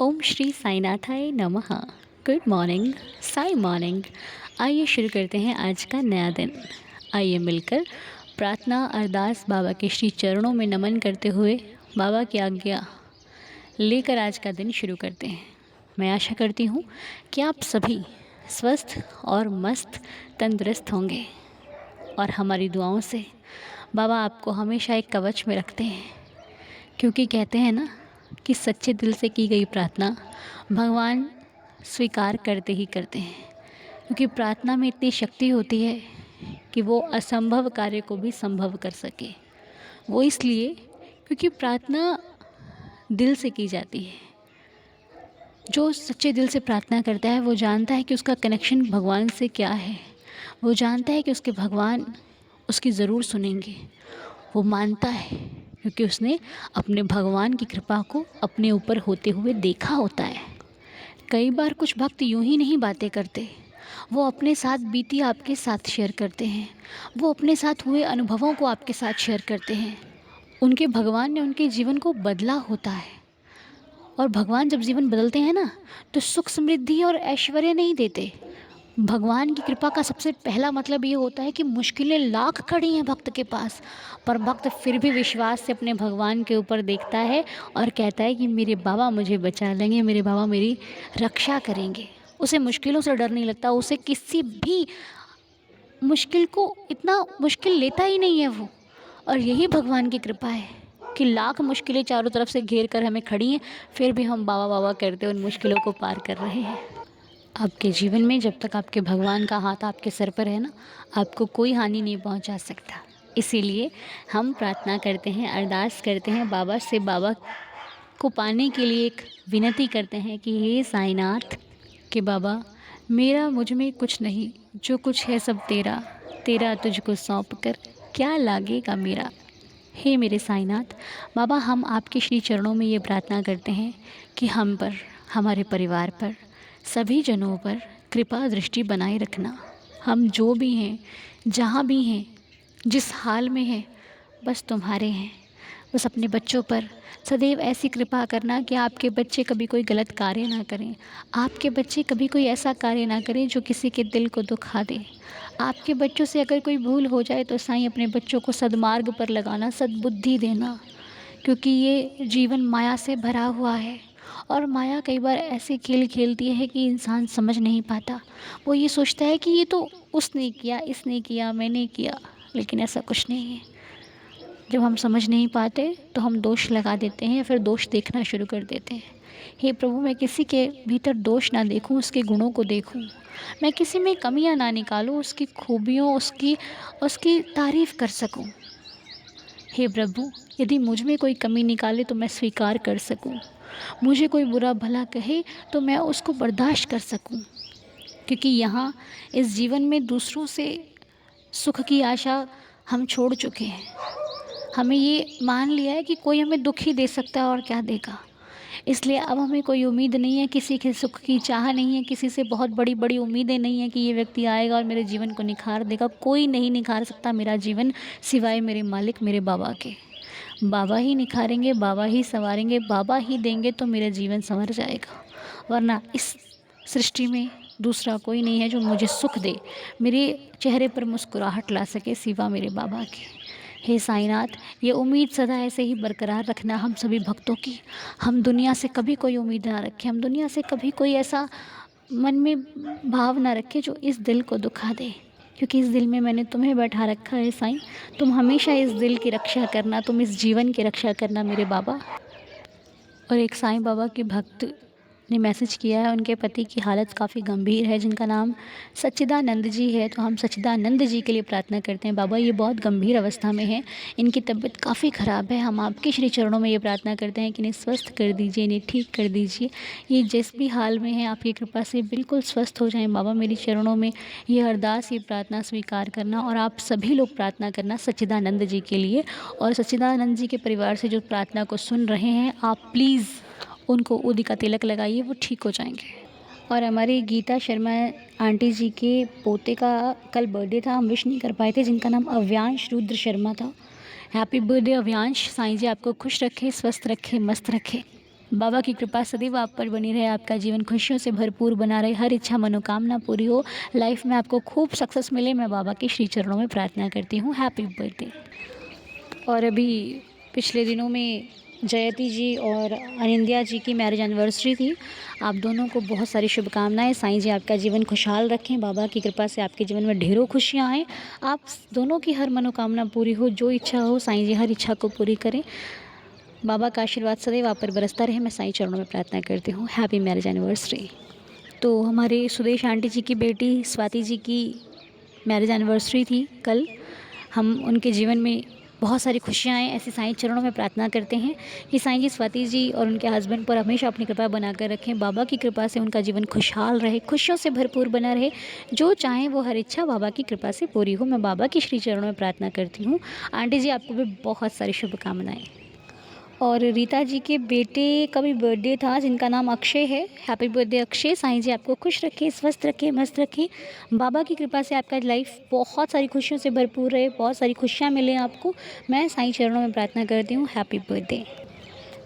ओम श्री साईनाथाय नमः। Good morning, Sai morning. आइए शुरू करते हैं आज का नया दिन। आइए मिलकर प्रार्थना अरदास बाबा के श्री चरणों में नमन करते हुए बाबा की आज्ञा लेकर आज का दिन शुरू करते हैं। मैं आशा करती हूँ कि आप सभी स्वस्थ और मस्त तंदुरुस्त होंगे और हमारी दुआओं से बाबा आपको हमेशा एक कवच में रखते हैं, क्योंकि कहते हैं ना कि सच्चे दिल से की गई प्रार्थना भगवान स्वीकार करते ही करते हैं। क्योंकि प्रार्थना में इतनी शक्ति होती है कि वो असंभव कार्य को भी संभव कर सके। वो इसलिए क्योंकि प्रार्थना दिल से की जाती है। जो सच्चे दिल से प्रार्थना करता है वो जानता है कि उसका कनेक्शन भगवान से क्या है। वो जानता है कि उसके भगवान उसकी ज़रूर सुनेंगे। वो मानता है क्योंकि उसने अपने भगवान की कृपा को अपने ऊपर होते हुए देखा होता है। कई बार कुछ भक्त यूं ही नहीं बातें करते, वो अपने साथ बीती आपके साथ शेयर करते हैं। वो अपने साथ हुए अनुभवों को आपके साथ शेयर करते हैं। उनके भगवान ने उनके जीवन को बदला होता है। और भगवान जब जीवन बदलते हैं ना, तो सुख समृद्धि और ऐश्वर्य नहीं देते। भगवान की कृपा का सबसे पहला मतलब ये होता है कि मुश्किलें लाख खड़ी हैं भक्त के पास, पर भक्त फिर भी विश्वास से अपने भगवान के ऊपर देखता है और कहता है कि मेरे बाबा मुझे बचा लेंगे, मेरे बाबा मेरी रक्षा करेंगे। उसे मुश्किलों से डर नहीं लगता, उसे किसी भी मुश्किल को इतना मुश्किल लेता ही नहीं है वो। और यही भगवान की कृपा है कि लाख मुश्किलें चारों तरफ से घेर कर हमें खड़ी हैं, फिर भी हम बाबा बाबा करते उन मुश्किलों को पार कर रहे हैं। आपके जीवन में जब तक आपके भगवान का हाथ आपके सर पर है ना, आपको कोई हानि नहीं पहुंचा सकता। इसीलिए हम प्रार्थना करते हैं, अरदास करते हैं बाबा से, बाबा को पाने के लिए एक विनती करते हैं कि हे साईनाथ, कि बाबा मेरा मुझ में कुछ नहीं, जो कुछ है सब तेरा, तेरा तुझको सौंप कर क्या लागेगा मेरा। हे मेरे साईनाथ बाबा, हम आपके श्री चरणों में ये प्रार्थना करते हैं कि हम पर, हमारे परिवार पर, सभी जनों पर कृपा दृष्टि बनाए रखना। हम जो भी हैं, जहाँ भी हैं, जिस हाल में हैं, बस तुम्हारे हैं। बस अपने बच्चों पर सदैव ऐसी कृपा करना कि आपके बच्चे कभी कोई गलत कार्य ना करें। आपके बच्चे कभी कोई ऐसा कार्य ना करें जो किसी के दिल को दुखा दे। आपके बच्चों से अगर कोई भूल हो जाए तो साईं अपने बच्चों को सद्मार्ग पर लगाना, सद्बुद्धि देना। क्योंकि ये जीवन माया से भरा हुआ है और माया कई बार ऐसे खेल खेलती है कि इंसान समझ नहीं पाता। वो ये सोचता है कि ये तो उसने किया, इसने किया, मैंने किया, लेकिन ऐसा कुछ नहीं है। जब हम समझ नहीं पाते तो हम दोष लगा देते हैं या फिर दोष देखना शुरू कर देते हैं। हे प्रभु, मैं किसी के भीतर दोष ना देखूं, उसके गुणों को देखूं। मैं किसी में कमियां ना निकालूं, उसकी खूबियों, उसकी उसकी तारीफ़ कर सकूं। हे प्रभु, यदि मुझ में कोई कमी निकाले तो मैं स्वीकार कर सकूं। मुझे कोई बुरा भला कहे तो मैं उसको बर्दाश्त कर सकूं। क्योंकि यहाँ इस जीवन में दूसरों से सुख की आशा हम छोड़ चुके हैं। हमें ये मान लिया है कि कोई हमें दुख ही दे सकता है और क्या देगा। इसलिए अब हमें कोई उम्मीद नहीं है, किसी के सुख की चाह नहीं है, किसी से बहुत बड़ी बड़ी उम्मीदें नहीं है कि ये व्यक्ति आएगा और मेरे जीवन को निखार देगा। कोई नहीं निखार सकता मेरा जीवन सिवाय मेरे मालिक, मेरे बाबा के। बाबा ही निखारेंगे, बाबा ही संवारेंगे, बाबा ही देंगे तो मेरा जीवन संवर जाएगा। वरना इस सृष्टि में दूसरा कोई नहीं है जो मुझे सुख दे, मेरे चेहरे पर मुस्कुराहट ला सके सिवा मेरे बाबा के। हे साईनाथ, ये उम्मीद सदा ऐसे ही बरकरार रखना हम सभी भक्तों की। हम दुनिया से कभी कोई उम्मीद ना रखें, हम दुनिया से कभी कोई ऐसा मन में भाव ना रखें जो इस दिल को दुखा दे। क्योंकि इस दिल में मैंने तुम्हें बैठा रखा है साईं, तुम हमेशा इस दिल की रक्षा करना, तुम इस जीवन की रक्षा करना मेरे बाबा। और एक साईं बाबा के भक्त ने मैसेज किया है, उनके पति की हालत काफ़ी गंभीर है, जिनका नाम सच्चिदानंद जी है। तो हम सच्चिदानंद जी के लिए प्रार्थना करते हैं। बाबा, ये बहुत गंभीर अवस्था में है, इनकी तबीयत काफ़ी ख़राब है। हम आपके श्री चरणों में ये प्रार्थना करते हैं कि इन्हें स्वस्थ कर दीजिए, इन्हें ठीक कर दीजिए। ये जिस भी हाल में है आपकी कृपा से बिल्कुल स्वस्थ हो जाएं। बाबा, मेरी चरणों में ये अरदास, ये प्रार्थना स्वीकार करना और आप सभी लोग प्रार्थना करना सच्चिदानंद जी के लिए। और सच्चिदानंद जी के परिवार से जो प्रार्थना को सुन रहे हैं, आप प्लीज़ उनको उदी का तिलक लगाइए, वो ठीक हो जाएंगे। और हमारी गीता शर्मा आंटी जी के पोते का कल बर्थडे था, हम विश नहीं कर पाए थे, जिनका नाम अव्यांश रुद्र शर्मा था। Happy birthday Avyansh. साईं जी आपको खुश रखे, स्वस्थ रखे, मस्त रखे। बाबा की कृपा सदैव आप पर बनी रहे, आपका जीवन खुशियों से भरपूर बना रहे, हर इच्छा मनोकामना पूरी हो, लाइफ में आपको खूब सक्सेस मिले, मैं बाबा के श्री चरणों में प्रार्थना करती हूँ। Happy birthday. और अभी पिछले दिनों में जयती जी और अनिंद्या जी की मैरिज एनिवर्सरी थी। आप दोनों को बहुत सारी शुभकामनाएं। साईं जी आपका जीवन खुशहाल रखें, बाबा की कृपा से आपके जीवन में ढेरों खुशियां आएँ, आप दोनों की हर मनोकामना पूरी हो, जो इच्छा हो साईं जी हर इच्छा को पूरी करें। बाबा का आशीर्वाद सदैव आप पर बरसता रहे, मैं साईं चरणों में प्रार्थना करती हूँ। Happy marriage anniversary. तो हमारे सुदेश आंटी जी की बेटी स्वाति जी की मैरिज एनिवर्सरी थी कल। हम उनके जीवन में बहुत सारी खुशियाँ आएँ, ऐसे साईं चरणों में प्रार्थना करते हैं कि साईं जी स्वाति जी और उनके हस्बैंड पर हमेशा अपनी कृपा बनाकर रखें, बाबा की कृपा से उनका जीवन खुशहाल रहे, खुशियों से भरपूर बना रहे, जो चाहें वो हर इच्छा बाबा की कृपा से पूरी हो, मैं बाबा की श्री चरणों में प्रार्थना करती हूँ। आंटी जी आपको भी बहुत सारी शुभकामनाएँ। और रीता जी के बेटे का भी बर्थडे था जिनका नाम अक्षय है। Happy birthday Akshay. साईं जी आपको खुश रखें, स्वस्थ रखें, मस्त रखें, बाबा की कृपा से आपका लाइफ बहुत सारी खुशियों से भरपूर रहे, बहुत सारी खुशियाँ मिलें आपको, मैं साईं चरणों में प्रार्थना करती हूँ। Happy birthday.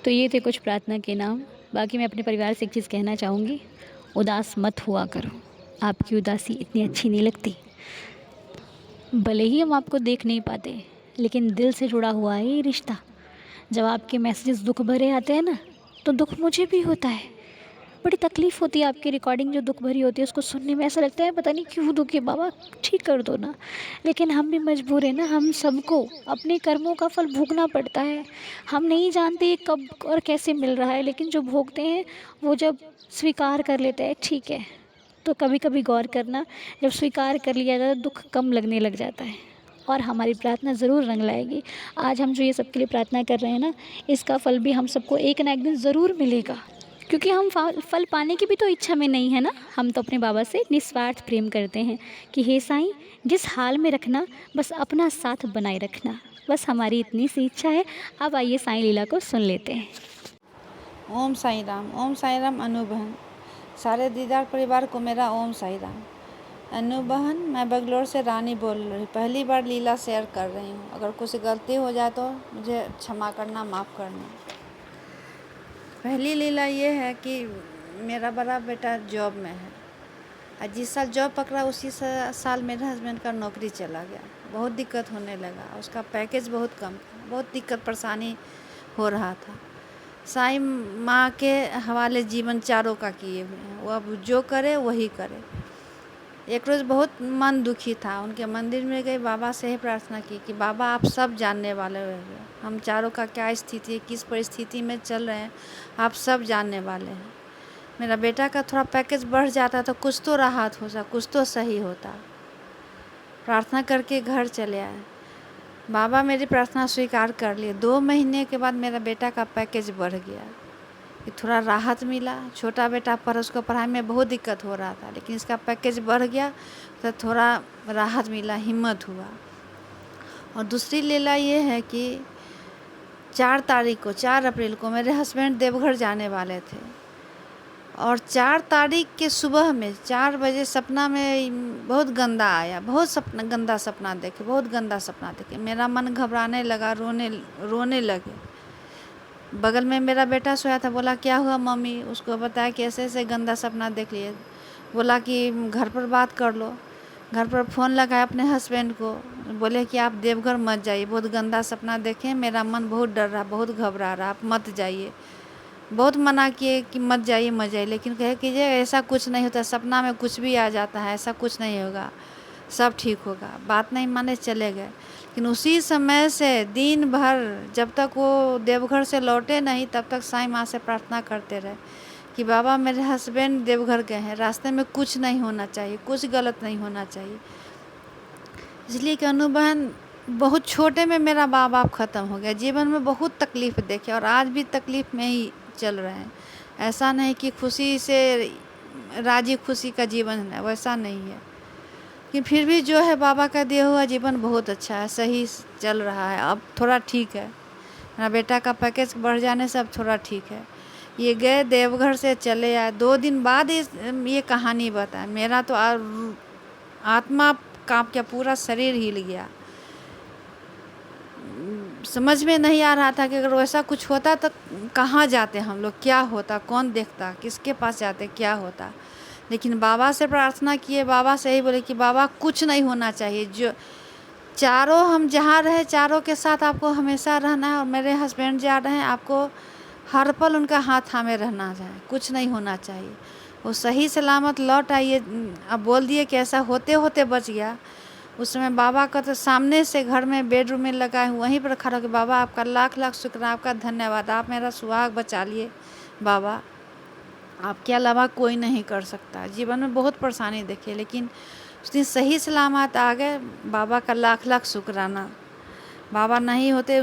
तो ये थे कुछ प्रार्थना के नाम। बाकी मैं अपने परिवार से एक चीज़ कहना चाहूँगी, उदास मत हुआ करो, आपकी उदासी इतनी अच्छी नहीं लगती। भले ही हम आपको देख नहीं पाते, लेकिन दिल से जुड़ा हुआ है ये रिश्ता। जब आपके मैसेजेस दुख भरे आते हैं ना, तो दुख मुझे भी होता है, बड़ी तकलीफ़ होती है। आपकी रिकॉर्डिंग जो दुख भरी होती है उसको सुनने में ऐसा लगता है पता नहीं क्यों दुखी है, बाबा ठीक कर दो ना। लेकिन हम भी मजबूर हैं ना, हम सबको अपने कर्मों का फल भोगना पड़ता है। हम नहीं जानते ये कब और कैसे मिल रहा है, लेकिन जो भोगते हैं वो जब स्वीकार कर लेते हैं, ठीक है, तो कभी कभी गौर करना, जब स्वीकार कर लिया जाता है दुख कम लगने लग जाता है और हमारी प्रार्थना ज़रूर रंग लाएगी। आज हम जो ये सबके लिए प्रार्थना कर रहे हैं ना, इसका फल भी हम सबको एक ना एक दिन ज़रूर मिलेगा, क्योंकि हम फल पाने की भी तो इच्छा में नहीं है ना। हम तो अपने बाबा से निस्वार्थ प्रेम करते हैं कि हे साईं, जिस हाल में रखना, बस अपना साथ बनाए रखना, बस हमारी इतनी सी इच्छा है। अब आइए साईं लीला को सुन लेते हैं। ओम साईं राम। ओम साईं राम। अनु बहन, सारे दीदार परिवार को मेरा ओम साईं राम। अनु बहन, मैं बंगलोर से रानी बोल रही हूँ। पहली बार लीला शेयर कर रही हूँ। अगर कुछ गलती हो जाए तो मुझे क्षमा करना, माफ़ करना। पहली लीला ये है कि मेरा बड़ा बेटा जॉब में है और जिस साल जॉब पकड़ा उसी साल मेरे हस्बैंड का नौकरी चला गया। बहुत दिक्कत होने लगा, उसका पैकेज बहुत कम था, बहुत दिक्कत परेशानी हो रहा था। साईं माँ के हवाले जीवन चारों का किए हुए हैं, वो अब जो करे वही करे। एक रोज़ बहुत मन दुखी था, उनके मंदिर में गई, बाबा से ही प्रार्थना की कि बाबा आप सब जानने वाले हो, हम चारों का क्या स्थिति है, किस परिस्थिति में चल रहे हैं, आप सब जानने वाले हैं। मेरा बेटा का थोड़ा पैकेज बढ़ जाता तो कुछ तो राहत होता, कुछ तो सही होता। प्रार्थना करके घर चले आए। बाबा मेरी प्रार्थना स्वीकार कर लिए। 2 महीने के बाद मेरा बेटा का पैकेज बढ़ गया, कि थोड़ा राहत मिला। छोटा बेटा पर उसको पढ़ाई में बहुत दिक्कत हो रहा था, लेकिन इसका पैकेज बढ़ गया तो थोड़ा राहत मिला, हिम्मत हुआ। और दूसरी लीला ये है कि 4 अप्रैल को मेरे हस्बैंड देवघर जाने वाले थे और 4 तारीख के सुबह में 4 बजे सपना में बहुत गंदा आया, गंदा सपना देखे, बहुत गंदा सपना देखे। मेरा मन घबराने लगा, रोने लगे। बगल में मेरा बेटा सोया था, बोला क्या हुआ मम्मी, उसको बताया कि ऐसे ऐसे गंदा सपना देख लिए। बोला कि घर पर बात कर लो। घर पर फ़ोन लगाया अपने हस्बैंड को, बोले कि आप देवघर मत जाइए, बहुत गंदा सपना देखें, मेरा मन बहुत डर रहा, बहुत घबरा रहा, आप मत जाइए। बहुत मना किए कि मत जाइए, लेकिन कहे कि ऐसा कुछ नहीं होता, सपना में कुछ भी आ जाता है, ऐसा कुछ नहीं होगा, सब ठीक होगा। बात नहीं माने, चले गए। लेकिन उसी समय से दिन भर जब तक वो देवघर से लौटे नहीं, तब तक साईं माँ से प्रार्थना करते रहे कि बाबा मेरे हस्बैंड देवघर गए हैं, रास्ते में कुछ नहीं होना चाहिए, कुछ गलत नहीं होना चाहिए। इसलिए कि अनु बहन, बहुत छोटे में मेरा माँ बाप ख़त्म हो गया, जीवन में बहुत तकलीफ़ देखे और आज भी तकलीफ़ में ही चल रहे हैं। ऐसा नहीं कि खुशी से राजी खुशी का जीवन है, वैसा नहीं है। कि फिर भी जो है बाबा का दिया हुआ जीवन बहुत अच्छा है, सही चल रहा है। अब थोड़ा ठीक है, मेरा बेटा का पैकेज बढ़ जाने से अब थोड़ा ठीक है। ये गए देवघर से चले आए, 2 दिन बाद ये कहानी बताए। मेरा तो आत्मा काँप गया, पूरा शरीर हिल गया। समझ में नहीं आ रहा था कि अगर वैसा कुछ होता तो कहाँ जाते हम लोग, क्या होता, कौन देखता, किसके पास जाते, क्या होता। लेकिन बाबा से प्रार्थना किए, बाबा से यही बोले कि बाबा कुछ नहीं होना चाहिए, जो चारों हम जहाँ रहे चारों के साथ आपको हमेशा रहना है। और मेरे हस्बैंड जा रहे हैं, आपको हर पल उनका हाथ थामे रहना है, कुछ नहीं होना चाहिए। वो सही सलामत लौट आइए। अब बोल दिए कि ऐसा होते होते बच गया। उस समय बाबा का तो सामने से घर में बेडरूम में लगाए वहीं पर खड़ा हो, बाबा आपका लाख लाख शुक्र, आपका धन्यवाद, आप मेरा सुहाग बचा लिए बाबा, आपके अलावा कोई नहीं कर सकता। जीवन में बहुत परेशानी देखी, लेकिन उस दिन सही सलामत आ गए, बाबा का लाख लाख शुक्राना। बाबा नहीं होते,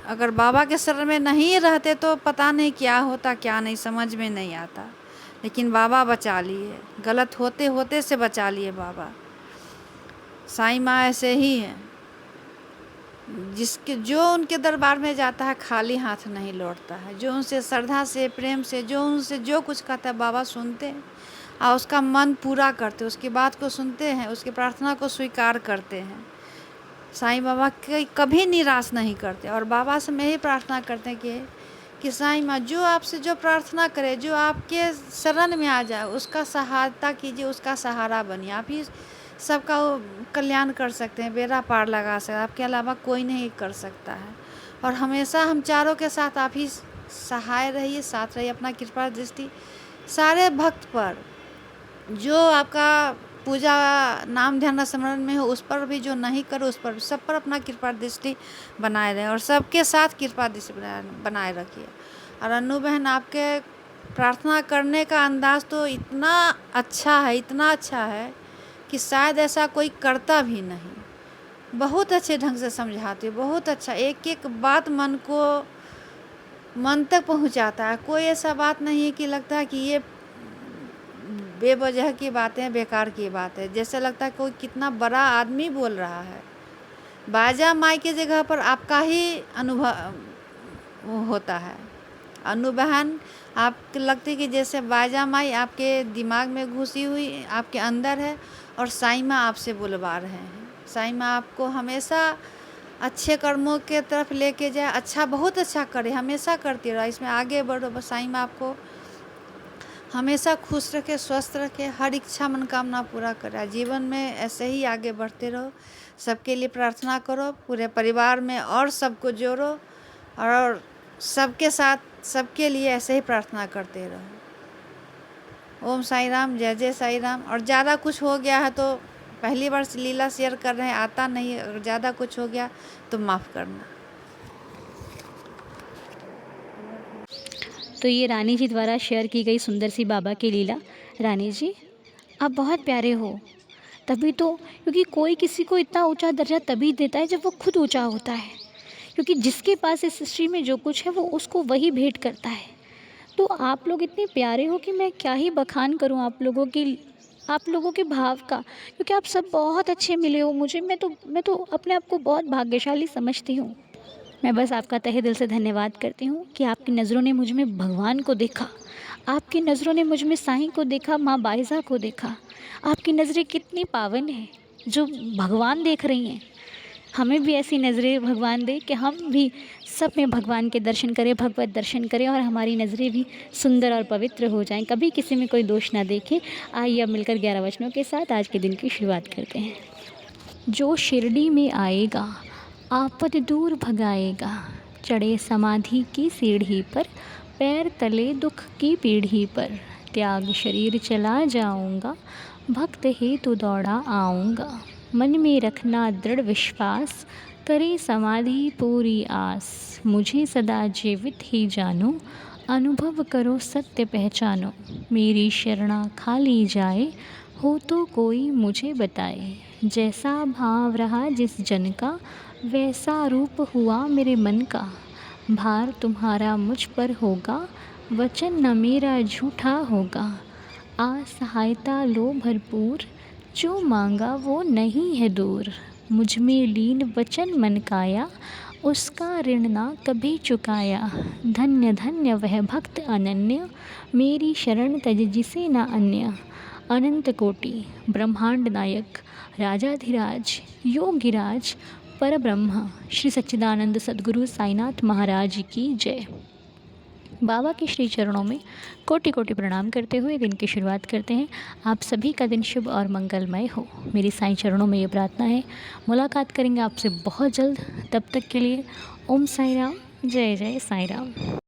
अगर बाबा के शरण में नहीं रहते तो पता नहीं क्या होता क्या नहीं, समझ में नहीं आता। लेकिन बाबा बचा लिए, गलत होते होते से बचा लिए बाबा। साईं माँ ऐसे ही हैं, जिसके जो उनके दरबार में जाता है खाली हाथ नहीं लौटता है। जो उनसे श्रद्धा से, प्रेम से, जो उनसे जो कुछ कहता है बाबा सुनते हैं और उसका मन पूरा करते, उसकी बात को सुनते हैं, उसकी प्रार्थना को स्वीकार करते हैं। साईं बाबा कभी निराश नहीं करते। और बाबा से मैं ही प्रार्थना करते हैं कि साईं माँ जो आपसे जो प्रार्थना करे, जो आपके शरण में आ जाए, उसका सहायता कीजिए, उसका सहारा बनिए। आप ही सबका कल्याण कर सकते हैं, बेड़ा पार लगा सकते हैं, आपके अलावा कोई नहीं कर सकता है। और हमेशा हम चारों के साथ आप ही सहाय रहिए, साथ रहिए। अपना कृपा दृष्टि सारे भक्त पर, जो आपका पूजा नाम ध्यान स्मरण में हो उस पर भी, जो नहीं करो उस पर, सब पर अपना कृपा दृष्टि बनाए रहें और सबके साथ कृपा दृष्टि बनाए रखिए। और अनु बहन, आपके प्रार्थना करने का अंदाज़ तो इतना अच्छा है, इतना अच्छा है कि शायद ऐसा कोई करता भी नहीं। बहुत अच्छे ढंग से समझाते हो, बहुत अच्छा, एक एक बात मन तक पहुंचाता है। कोई ऐसा बात नहीं है कि लगता है कि ये बेवजह की बातें, बेकार की बात है। जैसे लगता है कोई कितना बड़ा आदमी बोल रहा है। बाजा माई की जगह पर आपका ही अनुभव होता है। अनु बहन, आपको लगती है कि जैसे बाजा माई आपके दिमाग में घुसी हुई, आपके अंदर है और साईं माँ आपसे बुलवा रहे हैं। साईं माँ आपको हमेशा अच्छे कर्मों के तरफ लेके जाए, अच्छा, बहुत अच्छा करे, हमेशा करती रहो, इसमें आगे बढ़ो। बस साईं माँ आपको हमेशा खुश रखे, स्वस्थ रखे, हर इच्छा मनोकामना पूरा करे। जीवन में ऐसे ही आगे बढ़ते रहो। सबके लिए प्रार्थना करो, पूरे परिवार में और सबको जोड़ो और सबके साथ, सबके लिए ऐसे ही प्रार्थना करते रहो। ओम साईं राम, जय जय साईं राम। और ज़्यादा कुछ हो गया है तो पहली बार लीला शेयर कर रहे हैं, आता नहीं, अगर ज़्यादा कुछ हो गया तो माफ़ करना। तो ये रानी जी द्वारा शेयर की गई सुंदर सी बाबा की लीला। रानी जी, आप बहुत प्यारे हो। तभी तो, क्योंकि कोई किसी को इतना ऊंचा दर्जा तभी देता है जब वो खुद ऊंचा होता है। क्योंकि जिसके पास इस सृष्टि में जो कुछ है वो उसको वही भेंट करता है। तो आप लोग इतने प्यारे हो कि मैं क्या ही बखान करूं आप लोगों के भाव का। क्योंकि आप सब बहुत अच्छे मिले हो मुझे। मैं तो अपने आप को बहुत भाग्यशाली समझती हूँ। मैं बस आपका तहे दिल से धन्यवाद करती हूँ कि आपकी नज़रों ने मुझ में भगवान को देखा, आपकी नज़रों ने मुझ में साईं को देखा, माँ बाइज़ा को देखा। आपकी नज़रें कितनी पावन हैं जो भगवान देख रही हैं। हमें भी ऐसी नज़रें भगवान दे कि हम भी सब में भगवान के दर्शन करें, भगवत दर्शन करें और हमारी नज़रें भी सुंदर और पवित्र हो जाएं, कभी किसी में कोई दोष ना देखें। आइए अब मिलकर 11 वचनों के साथ आज के दिन की शुरुआत करते हैं। जो शिरडी में आएगा आफत दूर भगाएगा, चढ़े समाधि की सीढ़ी पर, पैर तले दुख की पीढ़ी पर, त्याग शरीर चला जाऊंगा, भक्त हेतु दौड़ा आऊँगा। मन में रखना दृढ़ विश्वास, करे समाधि पूरी आस, मुझे सदा जीवित ही जानो, अनुभव करो सत्य पहचानो। मेरी शरणा खाली जाए, हो तो कोई मुझे बताए, जैसा भाव रहा जिस जन का, वैसा रूप हुआ मेरे मन का। भार तुम्हारा मुझ पर होगा, वचन न मेरा झूठा होगा। असहायता लो भरपूर, जो मांगा वो नहीं है दूर। मुझ में लीन वचन मन काया, उसका ऋण ना कभी चुकाया। धन्य धन्य वह भक्त अनन्य, मेरी शरण तज जिसे न अन्य। अनंत कोटि ब्रह्मांड नायक, राजाधिराज योगिराज, परब्रह्म श्री सच्चिदानंद सद्गुरु साईनाथ महाराज की जय। बाबा के श्री चरणों में कोटि कोटि प्रणाम करते हुए दिन की शुरुआत करते हैं। आप सभी का दिन शुभ और मंगलमय हो, मेरी साईं चरणों में ये प्रार्थना है। मुलाकात करेंगे आपसे बहुत जल्द, तब तक के लिए ओम साई राम, जय जय साई राम।